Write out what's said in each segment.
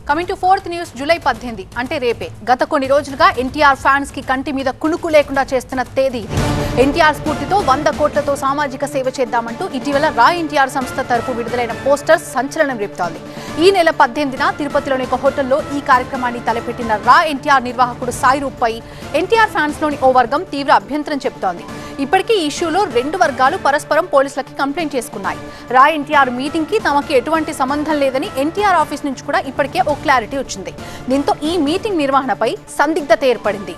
Coming to fourth news July 18 అంటే రేపే గత కొన్ని రోజులుగా ఎన్టీఆర్ ఫ్యాన్స్ కి కంటి మీద కునుకు లేకుండా చేస్తున్న తేదీ ఇది. ఎన్టీఆర్ స్ఫూర్తితో 100 కోట్లతో సామాజిక సేవ చేద్దామంటూ ఇటీవల రా ఎన్టీఆర్ సంస్థ తరపు విడుదలైన పోస్టర్స్ సంచలనం రేపుతోంది. ఈ నెల 18న తిరుపతిలోని ఒక హోటల్లో ఈ కార్యక్రమాన్ని తలపెట్టిన రా ఎన్టీఆర్ నిర్వాహకుడు సాయి రూప్ పై ఎన్టీఆర్ ఫ్యాన్స్ లోని ఓ వర్గం తీవ్ర అభ్యంతరం చెబుతోంది. ఇప్పటికీ ఈ ఇష్యూలో రెండు వర్గాలు పరస్పరం పోలీసులకి కంప్లైంట్ చేసుకున్నాయి. రా ఎన్టీఆర్ మీటింగ్ కి తమకి ఎటువంటి సంబంధం లేదని ఎన్టీఆర్ ఆఫీస్ నుంచి కూడా ఇప్పటికే ఓ క్లారిటీ వచ్చింది. దీంతో ఈ మీటింగ్ నిర్వహణపై సందిగ్ధత ఏర్పడింది.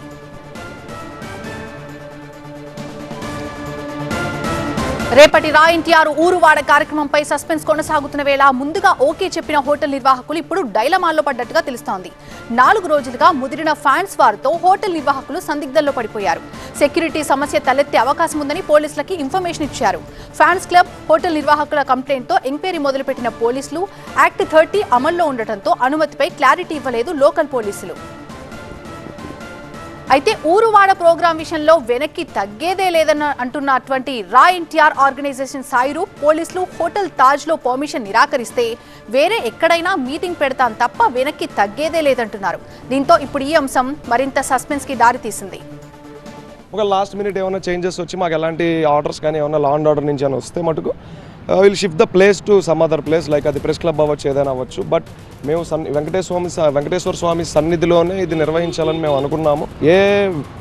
రేపటి రా ఎన్టీఆర్ ఊరువాడ కార్యక్రమంపై సస్పెన్స్ కొనసాగుతున్న వేళ ముందుగా ఓకే చెప్పిన హోటల్ నిర్వాహకులు ఇప్పుడు డైలమాల్లో పడ్డట్టుగా తెలుస్తోంది. 4 రోజులుగా ముదిరిన ఫ్యాన్స్ వారితో హోటల్ నిర్వాహకులు సందిగ్ధంలో పడిపోయారు. సెక్యూరిటీ సమస్య తలెత్తే అవకాశం ఉందని పోలీసులకి ఇన్ఫర్మేషన్ ఇచ్చారు. ఫ్యాన్స్ క్లబ్ హోటల్ నిర్వాహకుల కంప్లైంట్తో ఎంక్వైరీ మొదలుపెట్టిన పోలీసులు యాక్ట్ 30 అమల్లో ఉండటంతో అనుమతిపై క్లారిటీ ఇవ్వలేదు లోకల్ పోలీసులు. అయితే ఊరువాడ ప్రోగ్రాం విషయంలో వెనక్కి తగ్గేదే లేదన్న అంటున్నటువంటి రా ఎన్టీఆర్ ఆర్గనైజేషన్ సాయి రూప్ పోలీసులు హోటల్ తాజ్ లో పర్మిషన్ నిరాకరిస్తే వేరే ఎక్కడైనా మీటింగ్ పెడతాం తప్ప వెనక్కి తగ్గేదే లేదంటున్నారు. దీంతో ఇప్పుడు ఈ అంశం మరింత సస్పెన్స్ కి దారి తీసింది. ఒక లాస్ట్ మినిట్ ఏమైనా చేంజెస్ వచ్చి మాకు ఎలాంటి ఆర్డర్స్ కానీ ఏమైనా లా అండ్ ఆర్డర్ నుంచి అని వస్తే మటుకు will shift the place to some other place like అది ప్రెస్ క్లబ్ అవ్వచ్చు ఏదైనా అవ్వచ్చు. బట్ మేము వెంకటేశ్వర స్వామి సన్నిధిలోనే ఇది నిర్వహించాలని మేము అనుకున్నాము. ఏ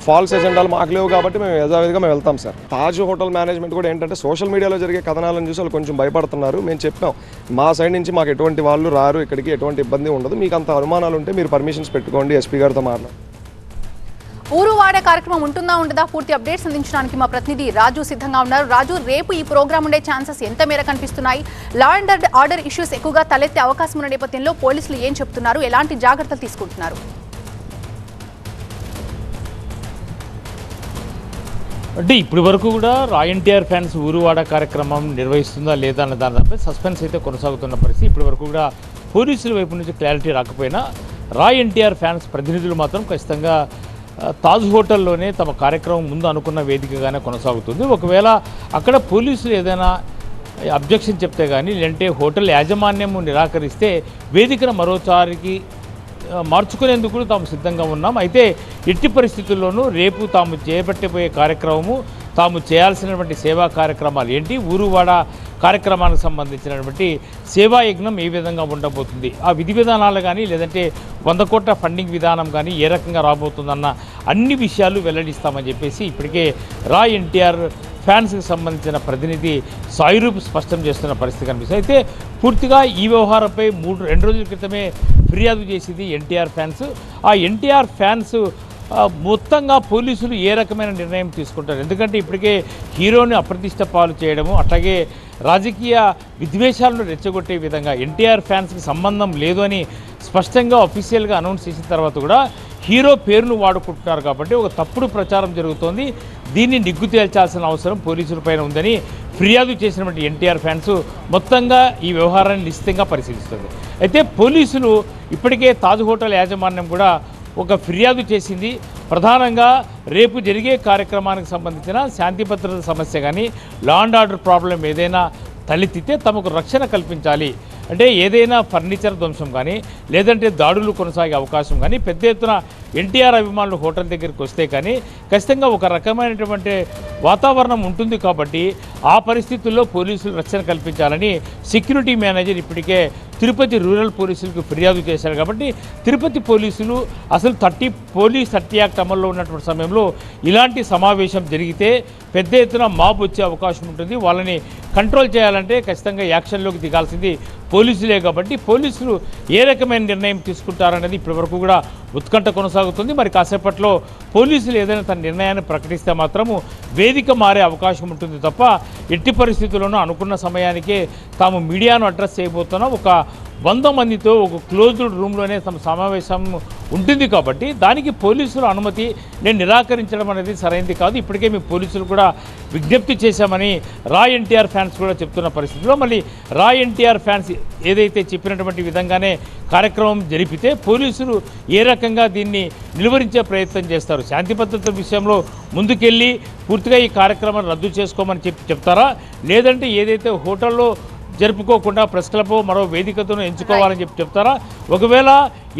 ఫాల్స్ ఎజెండాలు మాకు లేవు కాబట్టి మేము యథావిధిగా మేము వెళ్తాం సార్. తాజ్ హోటల్ మేనేజ్మెంట్ కూడా ఏంటంటే సోషల్ మీడియాలో జరిగే కథనాలను చూసి వాళ్ళు కొంచెం భయపడుతున్నారు. మేము చెప్పాం మా సైడ్ నుంచి మాకు ఎటువంటి వాళ్ళు రారు, ఇక్కడికి ఎటువంటి ఇబ్బంది ఉండదు, మీకు అంత అనుమానాలు ఉంటే మీరు పర్మిషన్స్ పెట్టుకోండి, ఎస్పీ గారితో మాట్లాడు. ఊరువాడ కార్యక్రమం ఉంటుందా ఉండదా పూర్తి అప్డేట్స్ అందించడానికి మా ప్రతినిధి రాజు సిద్ధంగా ఉన్నారు. రాజు, రేపు ఈ ప్రోగ్రామ్ ఉండే ఛాన్సెస్ ఎంత మేర కనిపిస్తున్నాయి? లా అండ్ ఆర్డర్ ఇష్యూస్ ఎక్కువగా తలెత్తే అవకాశం ఉన్న నేపథ్యంలో పోలీసులు ఏం చెప్తున్నారు, ఎలాంటి జాగ్రత్తలు తీసుకుంటున్నారు? అంటే ఇప్పటి వరకు కూడా రా ఎన్టీఆర్ ఫ్యాన్స్ ఊరువాడ కార్యక్రమం నిర్వహిస్తుందా లేదా అన్న దానిపై సస్పెన్స్ అయితే కొనసాగుతున్న పరిస్థితి. ఇప్పటి వరకు కూడా పోలీసుల వైపు నుంచి క్లారిటీ రాకపోయినా రా ఎన్టీఆర్ ఫ్యాన్స్ ప్రతినిధులు మాత్రం ఖచ్చితంగా తాజ్ హోటల్లోనే తమ కార్యక్రమం ముందు అనుకున్న వేదికగానే కొనసాగుతుంది. ఒకవేళ అక్కడ పోలీసులు ఏదైనా అబ్జెక్షన్ చెప్తే కానీ లేదంటే హోటల్ యాజమాన్యము నిరాకరిస్తే వేదికను మరోసారికి మార్చుకునేందుకు కూడా తాము సిద్ధంగా ఉన్నాం. అయితే ఎట్టి పరిస్థితుల్లోనూ రేపు తాము చేపట్టబోయే కార్యక్రమము, తాము చేయాల్సినటువంటి సేవా కార్యక్రమాలు ఏంటి, ఊరువాడ కార్యక్రమానికి సంబంధించినటువంటి సేవా యజ్ఞం ఏ విధంగా ఉండబోతుంది, ఆ విధి విధానాలు కానీ లేదంటే 100 కోట్ల ఫండింగ్ విధానం కానీ ఏ రకంగా రాబోతుందన్న అన్ని విషయాలు వెల్లడిస్తామని చెప్పేసి ఇప్పటికే రా ఎన్టీఆర్ ఫ్యాన్స్కి సంబంధించిన ప్రతినిధి సాయి రూప్ స్పష్టం చేస్తున్న పరిస్థితి కనిపిస్తుంది. అయితే పూర్తిగా ఈ వ్యవహారంపై 2 రోజుల క్రితమే ఫిర్యాదు చేసింది ఎన్టీఆర్ ఫ్యాన్స్. ఆ ఎన్టీఆర్ ఫ్యాన్స్ మొత్తంగా పోలీసులు ఏ రకమైన నిర్ణయం తీసుకుంటారు, ఎందుకంటే ఇప్పటికే హీరోని అప్రతిష్ట పాలు చేయడము, అట్లాగే రాజకీయ విద్వేషాలను రెచ్చగొట్టే విధంగా ఎన్టీఆర్ ఫ్యాన్స్కి సంబంధం లేదు అని స్పష్టంగా అఫీషియల్గా అనౌన్స్ చేసిన తర్వాత కూడా హీరో పేరును వాడుకుంటున్నారు కాబట్టి ఒక తప్పుడు ప్రచారం జరుగుతోంది. దీన్ని నిగ్గు తేల్చాల్సిన అవసరం పోలీసుల పైన ఉందని ఫిర్యాదు చేసినటువంటి ఎన్టీఆర్ ఫ్యాన్స్ మొత్తంగా ఈ వ్యవహారాన్ని నిశ్చితంగా పరిశీలిస్తుంది. అయితే పోలీసులు ఇప్పటికే తాజ్ హోటల్ యాజమాన్యం కూడా ఒక ఫిర్యాదు చేసింది. ప్రధానంగా రేపు జరిగే కార్యక్రమానికి సంబంధించిన శాంతి భద్రత సమస్య కానీ లా అండ్ ఆర్డర్ ప్రాబ్లం ఏదైనా తలెత్తితే తమకు రక్షణ కల్పించాలి, అంటే ఏదైనా ఫర్నిచర్ ధ్వంసం కానీ లేదంటే దాడులు కొనసాగే అవకాశం కానీ పెద్ద ఎత్తున ఎన్టీఆర్ అభిమానులు హోటల్ దగ్గరికి వస్తే కానీ ఖచ్చితంగా ఒక రకమైనటువంటి వాతావరణం ఉంటుంది. కాబట్టి ఆ పరిస్థితుల్లో పోలీసులు రక్షణ కల్పించాలని సెక్యూరిటీ మేనేజర్ ఇప్పటికే తిరుపతి రూరల్ పోలీసులకు ఫిర్యాదు చేశారు. కాబట్టి తిరుపతి పోలీసులు అసలు పోలీస్ 30 యాక్ట్ అమల్లో ఉన్నటువంటి సమయంలో ఇలాంటి సమావేశం జరిగితే పెద్ద ఎత్తున మాబ్ వచ్చే అవకాశం ఉంటుంది. వాళ్ళని కంట్రోల్ చేయాలంటే ఖచ్చితంగా యాక్షన్లోకి దిగాల్సింది పోలీసులే. కాబట్టి పోలీసులు ఏ రకమైన నిర్ణయం తీసుకుంటారనేది ఇప్పటివరకు కూడా ఉత్కంఠ కొనసాగుతుంది. మరి కాసేపట్లో పోలీసులు ఏదైనా తన నిర్ణయాన్ని ప్రకటిస్తే మాత్రము వేదిక మారే అవకాశం ఉంటుంది తప్ప ఎట్టి పరిస్థితుల్లోనూ అనుకున్న సమయానికే తాము మీడియాను అడ్రస్ చేయబోతున్నాం, ఒక 100 మందితో ఒక క్లోజ్డ్ రూమ్లోనే తమ సమావేశం ఉంటుంది. కాబట్టి దానికి పోలీసుల అనుమతి నేను నిరాకరించడం అనేది సరైనది కాదు. ఇప్పటికే మీ పోలీసులు కూడా విజ్ఞప్తి చేశామని రా ఎన్టీఆర్ ఫ్యాన్స్ కూడా చెప్తున్న పరిస్థితిలో మళ్ళీ రా ఎన్టీఆర్ ఫ్యాన్స్ ఏదైతే చెప్పినటువంటి విధంగానే కార్యక్రమం జరిపితే పోలీసులు ఏ రకంగా దీన్ని నిలువరించే ప్రయత్నం చేస్తారు, శాంతి భద్రత విషయంలో ముందుకెళ్ళి పూర్తిగా ఈ కార్యక్రమాన్ని రద్దు చేసుకోమని చెప్తారా, లేదంటే ఏదైతే హోటల్లో జరుపుకోకుండా ప్రెస్ క్లబ్ మరో వేదికతోనూ ఎంచుకోవాలని చెప్తారా? ఒకవేళ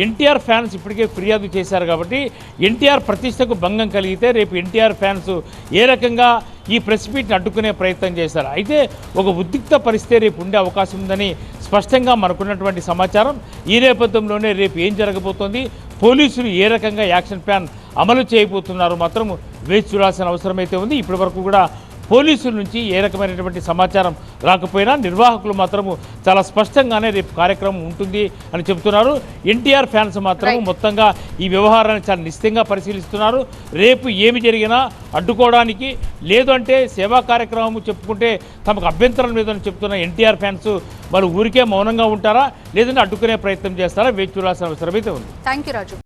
ఎన్టీఆర్ ఫ్యాన్స్ ఇప్పటికే ఫిర్యాదు చేశారు కాబట్టి ఎన్టీఆర్ ప్రతిష్టకు భంగం కలిగితే రేపు ఎన్టీఆర్ ఫ్యాన్స్ ఏ రకంగా ఈ ప్రెస్ మీట్ని అడ్డుకునే ప్రయత్నం చేశారు. అయితే ఒక ఉద్రిక్త పరిస్థితి రేపు ఉండే అవకాశం ఉందని స్పష్టంగా మనకున్నటువంటి సమాచారం. ఈ నేపథ్యంలోనే రేపు ఏం జరగబోతోంది, పోలీసులు ఏ రకంగా యాక్షన్ ప్లాన్ అమలు చేయబోతున్నారు మాత్రం వేచి చూడాల్సిన అవసరం అయితే ఉంది. ఇప్పటి వరకు కూడా పోలీసుల నుంచి ఏ రకమైనటువంటి సమాచారం రాకపోయినా నిర్వాహకులు మాత్రము చాలా స్పష్టంగానే రేపు కార్యక్రమం ఉంటుంది అని చెబుతున్నారు. ఎన్టీఆర్ ఫ్యాన్స్ మాత్రం మొత్తంగా ఈ వ్యవహారాన్ని చాలా నిశ్చితంగా పరిశీలిస్తున్నారు. రేపు ఏమి జరిగినా అడ్డుకోవడానికి, లేదు అంటే సేవా కార్యక్రమం చెప్పుకుంటే తమకు అభ్యంతరం లేదని చెప్తున్న ఎన్టీఆర్ ఫ్యాన్స్ వాళ్ళు ఊరికే మౌనంగా ఉంటారా, లేదంటే అడ్డుకునే ప్రయత్నం చేస్తారా, వేచి చూడాల్సిన అవసరం అయితే ఉంది. Thank you Raju.